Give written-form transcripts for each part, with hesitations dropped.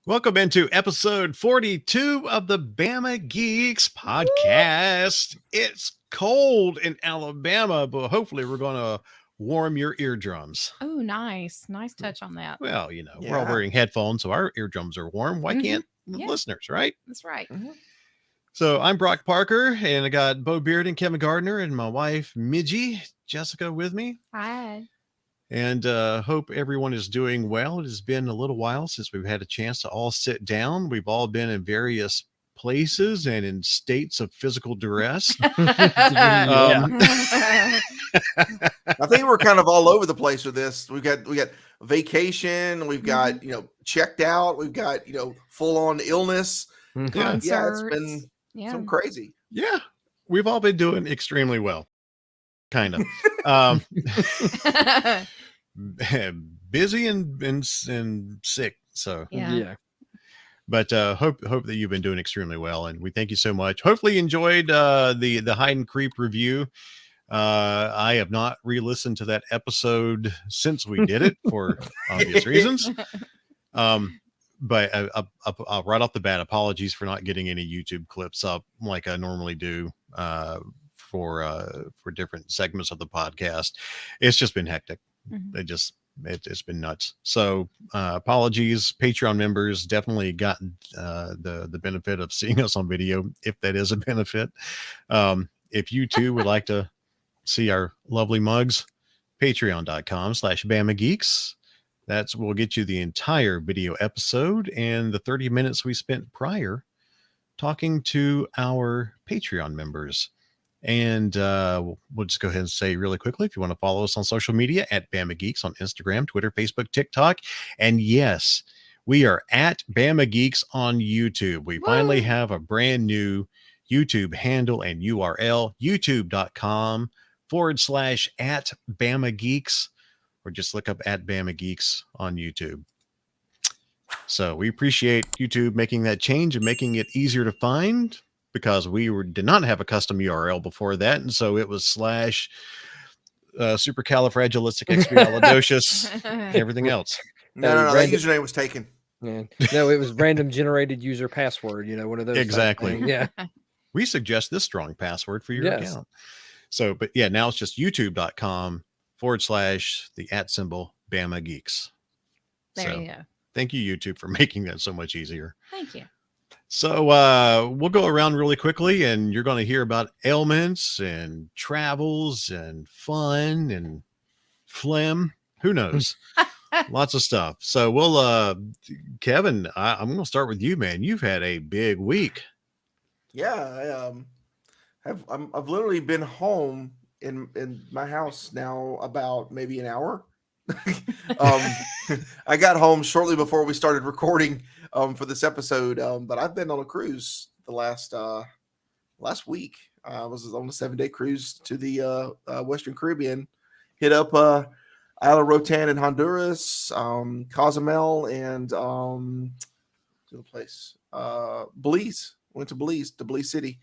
Welcome into episode 42 of the Bama Geeks podcast. It's cold in Alabama, but hopefully we're going to warm your eardrums. Oh, nice. Nice touch on that. Well, we're all wearing headphones, so our eardrums are warm. Why can't the listeners, right? That's right. So I'm Brock Parker, and I got Bo Beard and Kevin Gardner, and my wife, Midgie, Jessica, with me. Hi. And hope everyone is doing well. It has been a little while since we've had a chance to all sit down. We've all been in various places and in states of physical duress. I think we're kind of all over the place with this. We got vacation. We've got checked out. We've got full on illness. Concerts. Yeah, it's been some crazy. Yeah, we've all been doing extremely well. Kind of. Busy and sick. So yeah. But hope that you've been doing extremely well, and we thank you so much. Hopefully you enjoyed the Hide and Creep review. I have not re-listened to that episode since we did it for obvious reasons. But I'll right off the bat, apologies for not getting any YouTube clips up like I normally do for different segments of the podcast. It's just been hectic. It's been nuts. So apologies. Patreon members definitely got the benefit of seeing us on video, if that is a benefit. If you too would like to see our lovely mugs, patreon.com/BamaGeeks. Will get you the entire video episode and the 30 minutes we spent prior talking to our Patreon members. And we'll just go ahead and say really quickly, if you want to follow us on social media, at Bama Geeks on Instagram, Twitter, Facebook, TikTok. And yes, we are at Bama Geeks on YouTube. We finally have a brand new YouTube handle and URL, youtube.com/@BamaGeeks, or just look up at Bama Geeks on YouTube. So we appreciate YouTube making that change and making it easier to find, because we did not have a custom URL before that. And so it was /supercalifragilisticexpialidocious everything else. No, that username was taken. Yeah. No, it was random generated user password, one of those. Exactly. Yeah. We suggest this strong password for your account. So, but yeah, now it's just youtube.com/@Bama Geeks. There you go. Thank you, YouTube, for making that so much easier. Thank you. So we'll go around really quickly, and you're going to hear about ailments and travels and fun and phlegm. Who knows? Lots of stuff. So we'll, Kevin, I'm going to start with you, man. You've had a big week. Yeah, I've literally been home in my house now about maybe an hour. I got home shortly before we started recording for this episode, but I've been on a cruise the last week. I was on a 7-day cruise to the Western Caribbean, hit up Isla Rotan in Honduras, Cozumel, and to the place Belize. Went to Belize City.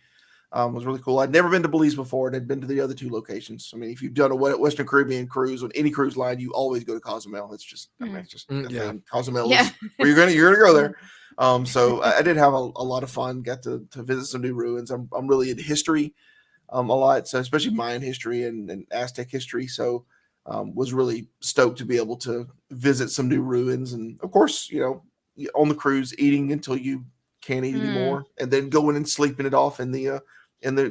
It was really cool. I'd never been to Belize before, and I'd been to the other two locations. I mean, if you've done a Western Caribbean cruise on any cruise line, you always go to Cozumel. It's just, it's just a thing. Cozumel is where you're gonna go there. So I did have a lot of fun. Got to visit some new ruins. I'm really into history a lot, so especially Mayan history and Aztec history. So was really stoked to be able to visit some new ruins, and of course, on the cruise, eating until you can't eat anymore, and then going and sleeping it off in the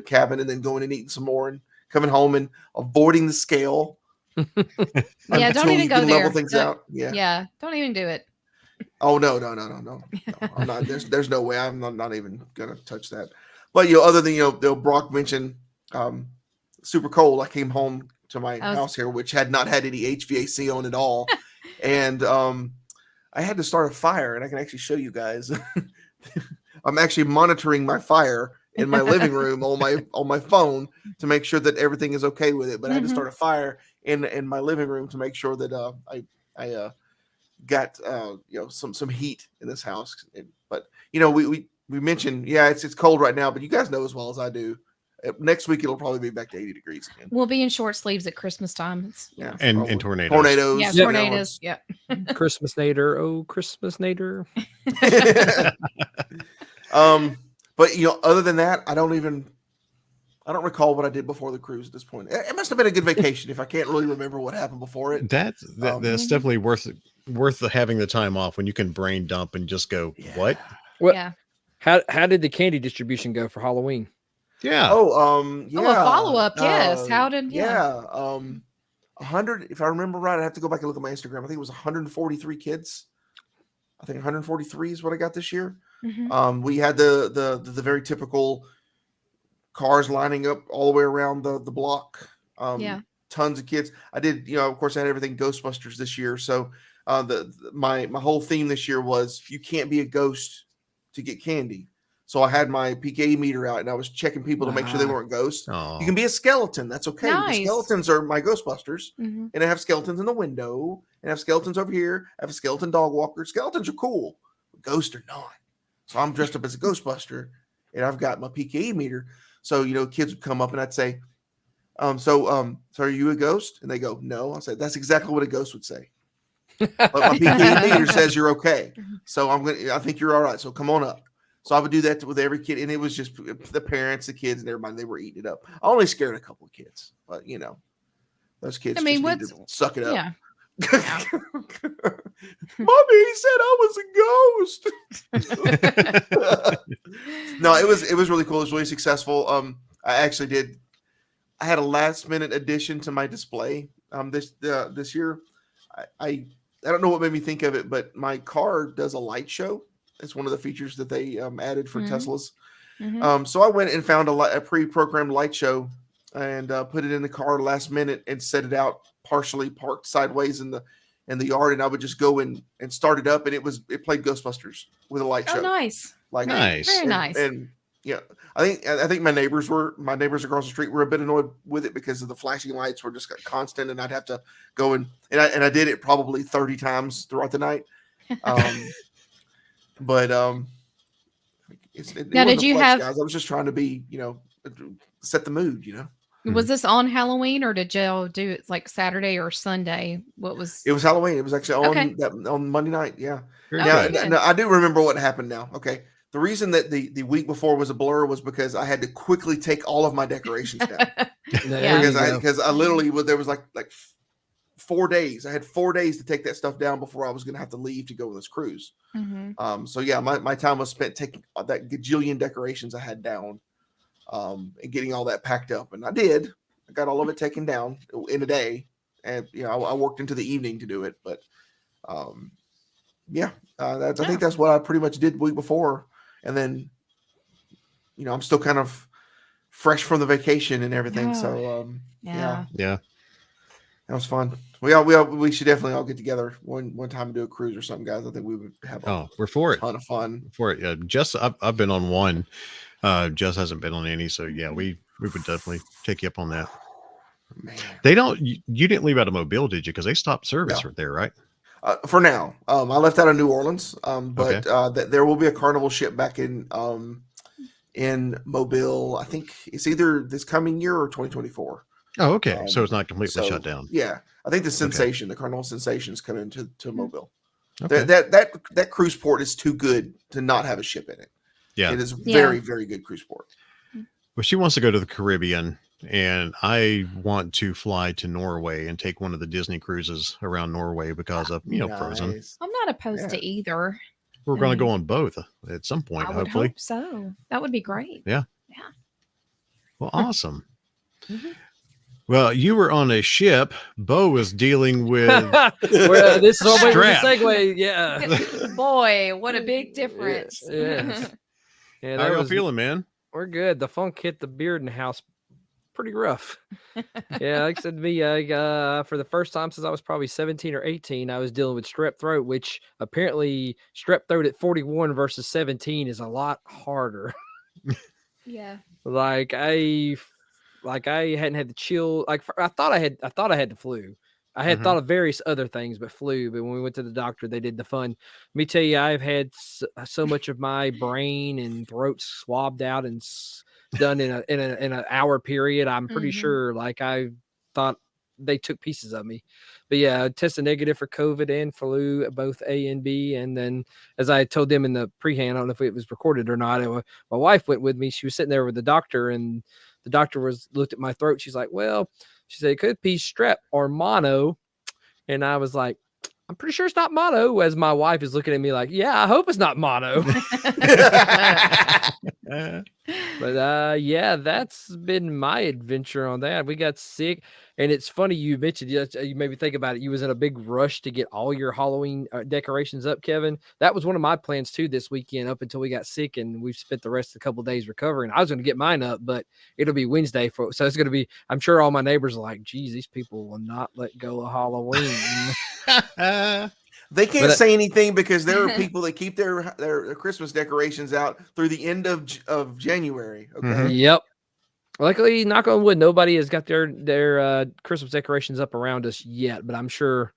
cabin, and then going and eating some more, and coming home and avoiding the scale. Yeah, don't even go there. Level things out. Yeah, don't even do it. Oh no. I'm not. There's no way. I'm not even gonna touch that. But other than Brock mentioned, super cold. I came home to my house here, which had not had any HVAC on at all, and I had to start a fire, and I can actually show you guys. I'm actually monitoring my fire in my living room on my phone to make sure that everything is okay with it. But I had to start a fire in my living room to make sure that I got some heat in this house. But we mentioned it's cold right now, but you guys know as well as I do, Next week it'll probably be back to 80 degrees again. We'll be in short sleeves at Christmas time. It's, Yeah, and tornadoes. Tornadoes. yeah, you know, tornadoes. Yeah. Christmas nader. Oh, Christmas nader. But other than that, I don't recall what I did before the cruise at this point. It must have been a good vacation if I can't really remember what happened before it. That's definitely worth having the time off when you can brain dump and just go, what? Yeah. How did the candy distribution go for Halloween? Yeah. Yeah. Oh, a follow-up. Yes. How did? Yeah. 100. If I remember right, I have to go back and look at my Instagram. I think it was 143 kids. I think 143 is what I got this year. Mhm. We had the very typical cars lining up all the way around the block. Tons of kids. I did, of course, I had everything Ghostbusters this year. So my whole theme this year was you can't be a ghost to get candy. So I had my PKE meter out and I was checking people to make sure they weren't ghosts. Oh. You can be a skeleton. That's okay. Nice. The skeletons are my Ghostbusters. Mhm. And I have skeletons in the window and I have skeletons over here. I have a skeleton dog walker. Skeletons are cool. Ghosts are not. So I'm dressed up as a Ghostbuster and I've got my PKE meter. So, kids would come up and I'd say, so are you a ghost? And they go, no. I said, that's exactly what a ghost would say. But my PKE meter says you're okay. So I think you're all right. So come on up. So I would do that with every kid. And it was just the parents, the kids, and everybody, they were eating it up. I only scared a couple of kids, but those kids just need to suck it up. Yeah. Mommy said I was a ghost. No, it was really cool. It was really successful. I had a last minute addition to my display this year. I don't know what made me think of it, but my car does a light show. It's one of the features that they added for Teslas. So I went and found a pre-programmed light show and put it in the car last minute and set it out partially parked sideways in the yard. And I would just go and start it up, and it played Ghostbusters with a light show. Oh, nice. Nice. Very nice. And I think my neighbors across the street were a bit annoyed with it because of the flashing lights were just constant, and I'd have to go and I did it probably 30 times throughout the night. But now, did you have? Guys, I was just trying to be, set the mood. Was this on Halloween or did y'all do it like Saturday or Sunday? What was? It was Halloween. It was actually on Monday night. Yeah. No, I do remember what happened now. Okay. The reason that the week before was a blur was because I had to quickly take all of my decorations down. Because I literally there was like 4 days. I had 4 days to take that stuff down before I was going to have to leave to go on this cruise. So yeah, my time was spent taking that gajillion decorations I had down, and getting all that packed up. And I did. I got all of it taken down in a day, and I worked into the evening to do it. But I think that's what I pretty much did the week before. And then, I'm still kind of fresh from the vacation and everything. So yeah, that was fun. We should definitely all get together one time and do a cruise or something, guys. I think we would have we're for it. Ton of fun for it. Yeah, Jess, I've been on one. Jess hasn't been on any, so yeah, we would definitely take you up on that. Man. They don't. You didn't leave out of Mobile, did you? Because they stopped service right there, right? For now, I left out of New Orleans, but there will be a Carnival ship back in Mobile. I think it's either this coming year or 2024. Oh, okay. So it's not completely shut down. Yeah, I think the Carnival Sensations come into Mobile. Okay. That cruise port is too good to not have a ship in it. Yeah, it is very, very good cruise port. Well, she wants to go to the Caribbean, and I want to fly to Norway and take one of the Disney cruises around Norway because of Frozen. I'm not opposed to either. We're going to go on both at some point, hopefully. Hope so. That would be great. Yeah. Well, awesome. Well, you were on a ship. Bo was dealing with this is all Strep. Segue. Yeah. Boy, what a big difference. Yeah. How are you feeling, man? We're good. The funk hit the beard in the house pretty rough. Yeah, like I said to me, for the first time since I was probably 17 or 18, I was dealing with strep throat, which apparently strep throat at 41 versus 17 is a lot harder. Yeah. Like I hadn't had the chill. Like I thought I had the flu. I had thought of various other things, but flu. But when we went to the doctor, they did the fun. Let me tell you, I've had so much of my brain and throat swabbed out and done in an hour period. I'm pretty Mhm. sure. Like I thought they took pieces of me, but yeah, I tested negative for COVID and flu, both A and B. And then, as I told them in the prehand, I don't know if it was recorded or not. My wife went with me. She was sitting there with the doctor, and the doctor looked at my throat. She's like, "Well," she said, "it could be strep or mono." And I was like, "I'm pretty sure it's not mono." As my wife is looking at me like, "Yeah, I hope it's not mono." But yeah, that's been my adventure on that. We got sick, and it's funny you mentioned, you made me think about it. You was in a big rush to get all your Halloween decorations up, Kevin. That was one of my plans too this weekend, up until we got sick, and we've spent the rest of the couple of days recovering. I was going to get mine up, but it'll be Wednesday so it's going to be. I'm sure all my neighbors are like, "Geez, these people will not let go of Halloween." They can't But, say anything because there are people that keep their Christmas decorations out through the end of January. Okay. Mhm. Yep. Luckily, knock on wood, nobody has got their Christmas decorations up around us yet, but I'm sure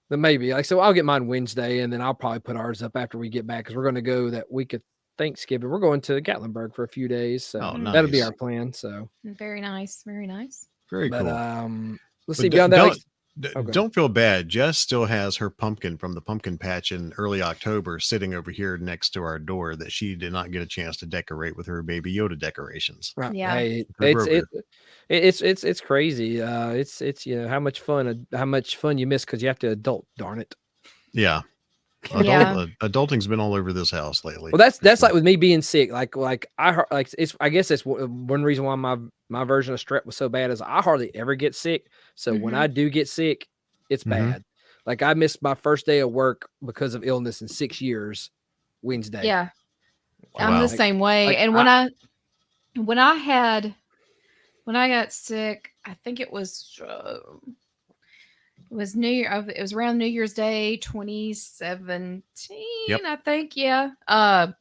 that maybe. Like, so I'll get mine Wednesday, and then I'll probably put ours up after we get back, because we're going to go that week of Thanksgiving. We're going to Gatlinburg for a few days, so Oh, that'll be nice. our plan. So Very nice. Very nice. Very but cool. let's But see beyond that. Okay. don't feel bad. Jess still has her pumpkin from the pumpkin patch in early October sitting over here next to our door that she did not get a chance to decorate with her Baby Yoda decorations. Right. Yeah. Hey, Her it's crazy. It's how much fun you miss because you have to adult. Darn it. Yeah. Yeah. Adulting's been all over this house lately. Well, that's like with me being sick. Like I heard, like I guess that's one reason why my version of strep was so bad is I hardly ever get sick. So when I do get sick, it's bad. Like I missed my first day of work because of illness in 6 years. Wednesday. Yeah. Wow. I'm the same way. like And when I got sick, I think it was New Year. It was around New Year's Day, 2017. Yep. I think. Yeah. I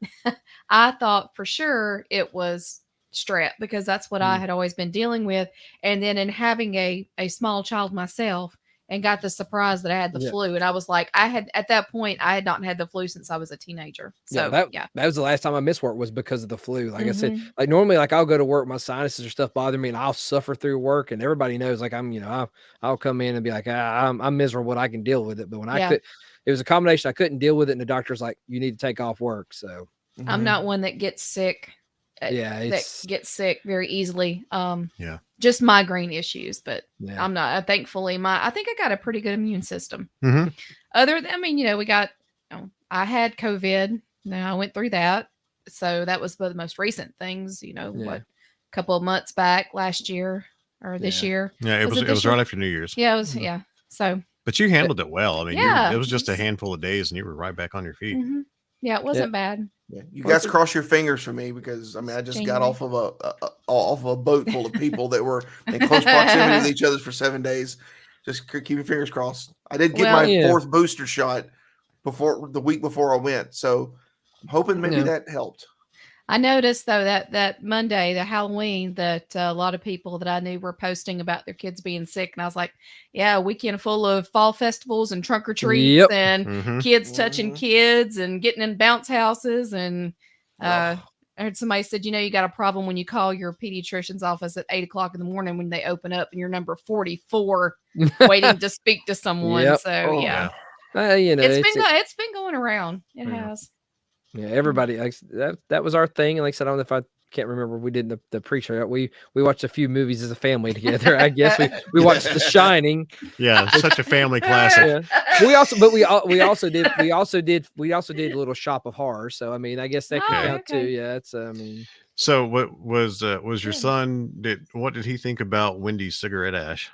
thought for sure it was strep because that's what I had always been dealing with. And then in having a small child myself, and got the surprise that I had the flu, and I was like, at that point I had not had the flu since I was a teenager. So that was the last time I missed work was because of the flu. Like I said, like normally, like I'll go to work, my sinuses or stuff bother me, and I'll suffer through work, and everybody knows, like I'll come in and be like, I'm miserable, I can deal with it. But when I could, it was a combination. I couldn't deal with it, and the doctor's like, you need to take off work. So I'm not one that gets sick. That gets sick very easily. Just migraine issues, but I'm not. Thankfully, I think I got a pretty good immune system. Other than, we got. I had COVID. Now I went through that, so that was one of the most recent things. What, a couple of months back last year or this year. Yeah, it was right after New Year's. Yeah, it was. Yeah, so. But you handled it well. I mean, it was just a handful of days, and you were right back on your feet. Yeah, it wasn't bad. Yeah, you guys cross your fingers for me because I just got off of a boat full of people that were in close proximity with each other for 7 days. Just keep your fingers crossed. I did get my fourth booster shot the week before I went, so I'm hoping maybe that helped. I noticed though that Monday, the Halloween, that a lot of people that I knew were posting about their kids being sick, and I was like, "Yeah, a weekend full of fall festivals and trunk or treats and kids touching kids and getting in bounce houses." And I heard somebody said, you got a problem when you call your pediatrician's office at 8:00 in the morning when they open up and you're number 44 waiting to speak to someone. So it's been going around. It has. Yeah, everybody like that was our thing. And like I said, I don't know if I can't remember, we did the pre-show. We watched a few movies as a family together. I guess we watched The Shining. Yeah, such a family classic. Yeah. We also did a little Shop of Horror. So I mean, I guess that can count too. Yeah, it's So what was your son? What did he think about Wendy's cigarette ash?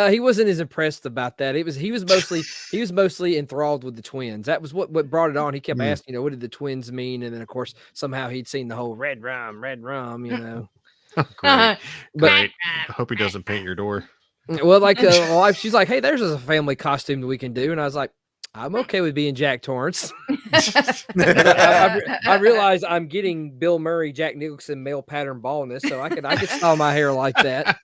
He wasn't as impressed about that. He was mostly enthralled with the twins. That was what brought it on. He kept asking, what did the twins mean? And then of course somehow he'd seen the whole red rum, Great. Great. I hope he doesn't paint your door. Well, like wife, she's like, hey, there's a family costume that we can do, and I was like, I'm okay with being Jack Torrance. I realize I'm getting Bill Murray, Jack Nicholson male pattern baldness, so I could style my hair like that.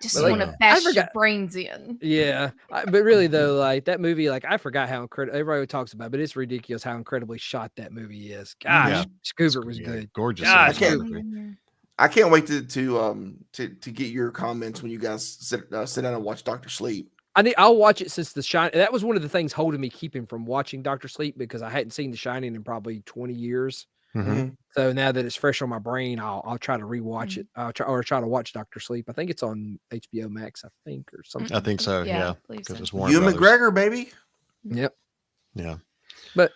Just But, like, want to I bash your forgot- brains in. Yeah, but really though, like that movie, like I forgot how incredible everybody talks about, it, but it's ridiculous how incredibly shot that movie is. Gosh, Yeah. Scoober was good. Gorgeous. Gosh, cinematography. I can't wait to get your comments when you guys sit down and watch Doctor Sleep. I'll watch it since The Shining. That was one of the things holding me keeping from watching Doctor Sleep because I hadn't seen The Shining in probably 20 years. Mhm. So now that it's fresh on my brain, I'll try to rewatch it. I'll try to watch Doctor Sleep. I think it's on HBO Max, I think, or something. I think so. Yeah, I believe because so. it's Warner Ewan Brothers. McGregor, baby. Yep. Yeah. But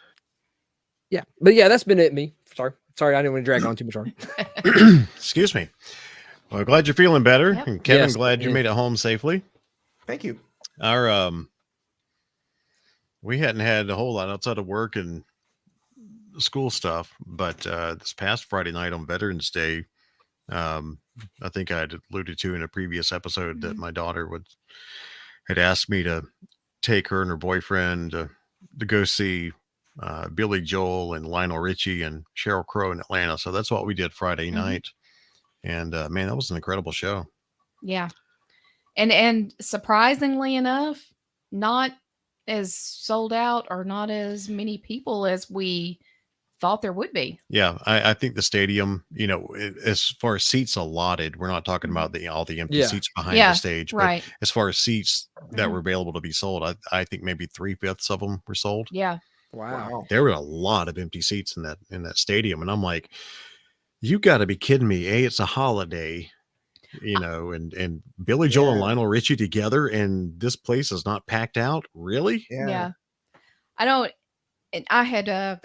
yeah, that's been it. Me. Sorry, I didn't want to drag on too much. Sorry. Excuse me. Well, glad you're feeling better. Yep. And Kevin, Yes, glad you yeah. made it home safely. Thank you. Our we hadn't had a whole lot outside of work and school stuff, but this past Friday night on Veterans Day, I think I had alluded to in a previous episode that my daughter had asked me to take her and her boyfriend to go see Billy Joel and Lionel Richie and Sheryl Crow in Atlanta. So that's what we did Friday night. And man, that was an incredible show. Yeah. And surprisingly enough, not as sold out or not as many people as we thought there would be. Yeah, I think the stadium, as far as seats allotted, we're not talking about all the empty Yeah. seats behind Yeah, the stage, but right. as far as seats that Mhm. were available to be sold, I think maybe 3/5 of them were sold. Yeah. Wow. There were a lot of empty seats in that stadium, and I'm like, you got to be kidding me! It's a holiday, and Billy Joel and Yeah. Lionel Richie together, and this place is not packed out. Really? Yeah. I don't, and I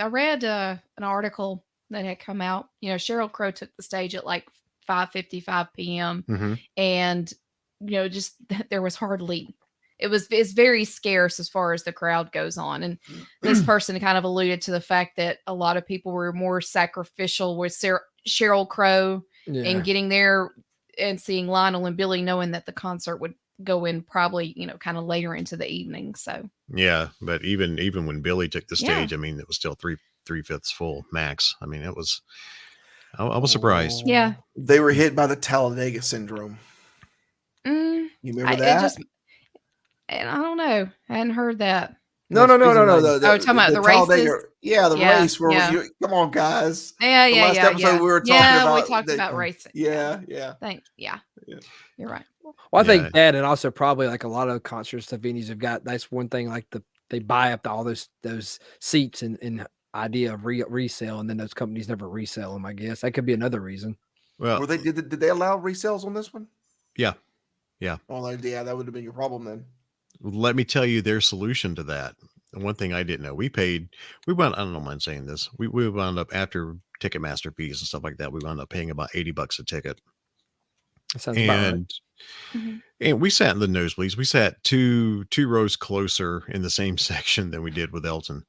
read an article that had come out. Sheryl Crow took the stage at like 5:55 p.m. Mm-hmm. and just there was hardly. It's very scarce as far as the crowd goes on, and this person kind of alluded to the fact that a lot of people were more sacrificial with Sheryl Crow Yeah. and getting there and seeing Lionel and Billy, knowing that the concert would go in probably kind of later into the evening. So Yeah, but even when Billy took the Yeah. stage, I mean, it was still 3/5 full max. I mean, it was. I was surprised. Yeah. They were hit by the Talladega syndrome. mm, You remember that? And I don't know. I hadn't heard that. No. Freezing rain. Talking about the Talladega- races? Yeah, the Yeah, race where yeah. come on, guys. Yeah, The yeah, last yeah, episode yeah. we were talking yeah, about we talked the- about racing. Yeah. Yeah. Yeah. You're right. Well, I Yeah. think that, and also probably like a lot of concerts the venues have got. That's one thing. Like they buy up all those seats and idea of resale, and then those companies never resell them. I guess that could be another reason. Well, Were they did they allow resales on this one? Yeah. Yeah. Oh, yeah, that would have been your problem then. let me tell you their solution to that. And one thing I didn't know, we wound, I don't mind saying this. We wound up, after Ticketmaster fees and stuff like that, we wound up paying about $80 a ticket. That sounds about right. And Mhm. and we sat in the nosebleeds. We sat two rows closer in the same section than we did with Elton.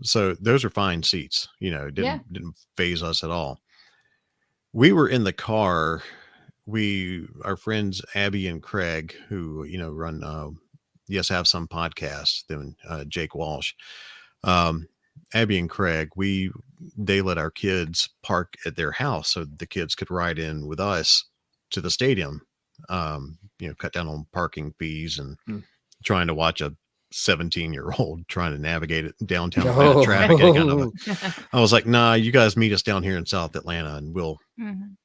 So those are fine seats. It didn't phase us at all. We were in the car. Our friends Abby and Craig, who run Yes Have Some podcast, then Jake Walsh. Abby and Craig, they let our kids park at their house so the kids could ride in with us to the stadium. Cut down on parking fees and trying to watch a 17-year-old trying to navigate it downtown Atlanta traffic. I was like, nah, you guys meet us down here in South Atlanta and we'll, Mhm.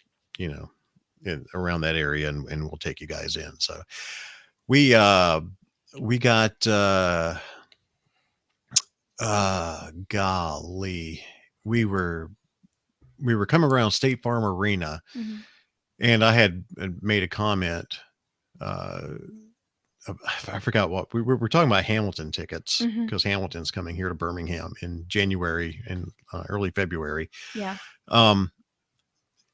around that area and we'll take you guys in. So we got, golly, we were coming around State Farm Arena. Mhm. And I had made a comment. I forgot what we were talking about. Hamilton tickets, Mhm. because Hamilton's coming here to Birmingham in January and early February. Yeah.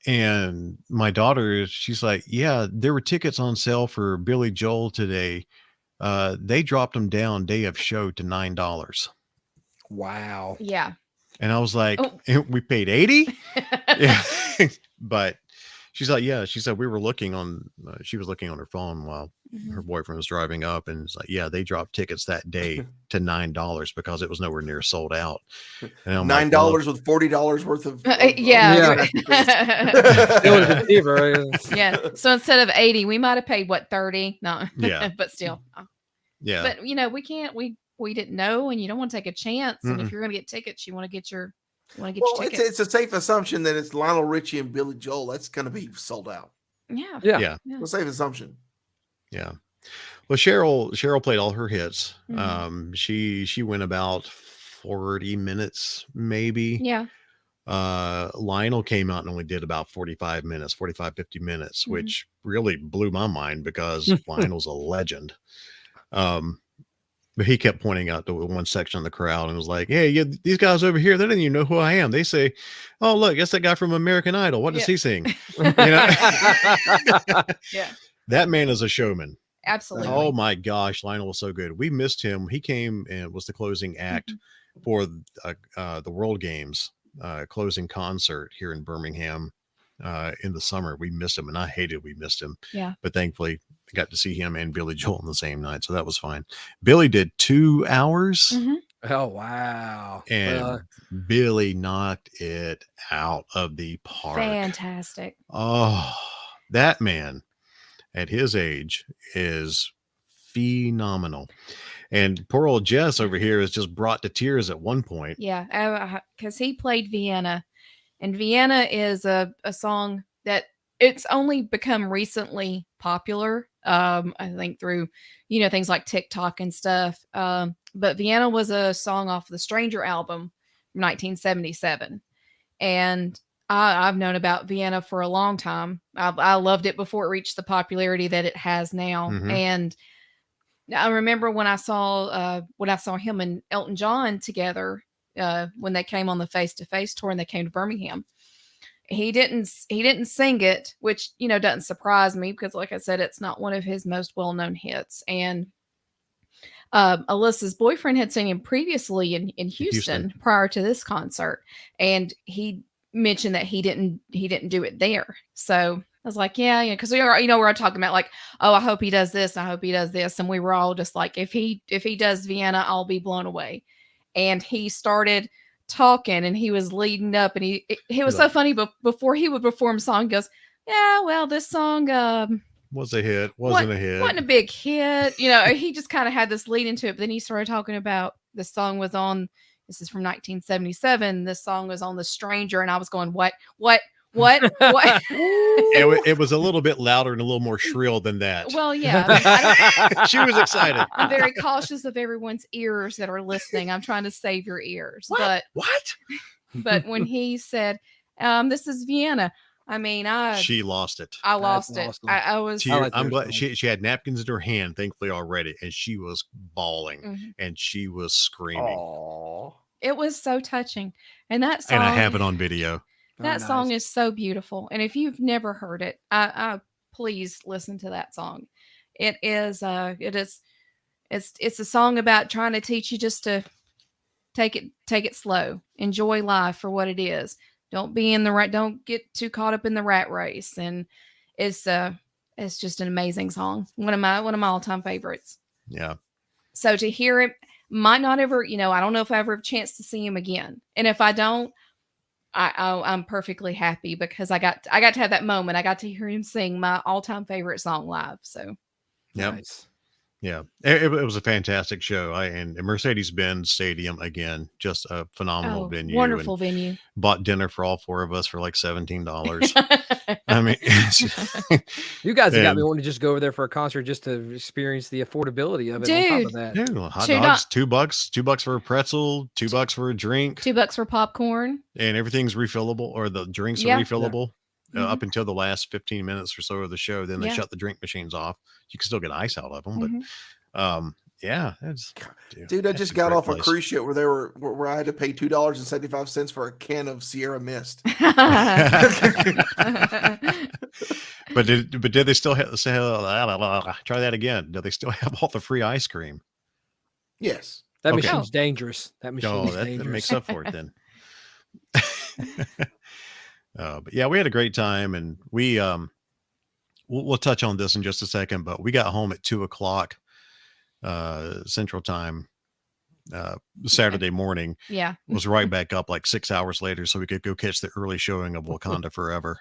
And my daughter, she's like, yeah, there were tickets on sale for Billy Joel today. They dropped them down day of show to $9. Wow. Yeah. And I was like, Oh. we paid $80. Yeah. But She's like, yeah. She said we were looking on. She was looking on her phone while her boyfriend was driving up, and it's like, yeah, they dropped tickets that day to $9 because it was nowhere near sold out. And I'm like, $9 with $40 worth of yeah. It would have been cheaper. Yeah. So instead of 80, we might have paid what, 30? No. Yeah. But still. yeah. But we can't. We didn't know, and you don't want to take a chance. And if you're going to get tickets, you want to get your tickets. It's a safe assumption that it's Lionel Richie and Billy Joel. That's going to be sold out. Yeah. Yeah. It's a safe assumption. Yeah. Well, Sheryl played all her hits. She went about 40 minutes, maybe. Yeah. Lionel came out and only did about 45 minutes, 50 minutes, which really blew my mind because Lionel's a legend. But he kept pointing out to one section of the crowd and was like, hey, yeah, these guys over here, they didn't even know who I am. They say, oh, look, that's that guy from American Idol. What does he sing? Yeah. That man is a showman. Absolutely. Oh my gosh, Lionel was so good. We missed him. He came and was the closing act for the World Games closing concert here in Birmingham in the summer. We missed him, and I hated we missed him. Yeah. But thankfully, I got to see him and Billy Joel on the same night, so that was fine. Billy did 2 hours. Oh wow! And Billy knocked it out of the park. Fantastic. Oh, that man at his age is phenomenal. And poor old Jess over here is just brought to tears at one point. Yeah, because he played Vienna, and Vienna is a song that it's only become recently popular. I think through, things like TikTok and stuff. But Vienna was a song off the Stranger album from 1977. And I've known about Vienna for a long time. I loved it before it reached the popularity that it has now. And I remember when I saw him and Elton John together when they came on the face-to-face tour and they came to Birmingham. He didn't sing it, which doesn't surprise me because, like I said, it's not one of his most well-known hits. And Alyssa's boyfriend had seen him previously in Houston prior to this concert, and he mentioned that he didn't do it there. So I was like, yeah, because we're all talking about like, oh, I hope he does this, I hope he does this, and we were all just like, if he does Vienna, I'll be blown away. And he started talking and he was leading up, and he was so funny, but before he would perform a song, he goes, yeah, well, this song was a hit, wasn't a hit, wasn't a big hit. He just kind of had this lead into it, but then he started talking about the song was on, this is from 1977, this song was on The Stranger, and I was going, what it was a little bit louder and a little more shrill than that. Well, yeah. She was excited. I'm very cautious of everyone's ears that are listening. I'm trying to save your ears. What? But when he said, this is Vienna, I mean, she lost it. I lost it. Awesome. I was. I'm glad she had napkins in her hand, thankfully already, and she was bawling and she was screaming. Aww. It was so touching, and that song. And I have it on video. That song is so beautiful, and if you've never heard it, I please listen to that song. It's a song about trying to teach you just to take it slow, enjoy life for what it is. Don't get too caught up in the rat race. And it's just an amazing song. One of my all-time favorites. Yeah. So to hear it, might not ever, I don't know if I ever have a chance to see him again. And if I don't, I'm perfectly happy because I got to have that moment. I got to hear him sing my all-time favorite song live. So yeah. Nice. Yeah, it was a fantastic show. And Mercedes-Benz Stadium, again, just a phenomenal venue. Wonderful venue. Bought dinner for all 4 of us for like $17. I mean, you guys have got me wanting to just go over there for a concert just to experience the affordability of it. Dude, on top of that. Dude, hot dogs, $2 for a pretzel, $2 for a drink, $2 for popcorn, and everything's refillable, or the drinks are refillable. Up until the last 15 minutes or so of the show, then they shut the drink machines off. You can still get ice out of them, but dude, I just got off a cruise ship where I had to pay $2.75 for a can of Sierra Mist. But did they still try that again? Do they still have all the free ice cream? Yes. That machine's dangerous. That makes up for it then. But yeah, we had a great time, and we'll touch on this in just a second, but we got home at 2:00 Central Time Saturday morning. Yeah. Was right back up like 6 hours later so we could go catch the early showing of Wakanda Forever.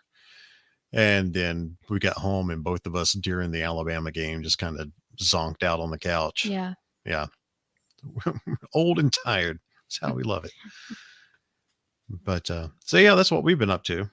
And then we got home, and both of us during the Alabama game just kind of zonked out on the couch. Yeah. Yeah. Old and tired. That's how we love it. But so yeah, that's what we've been up to.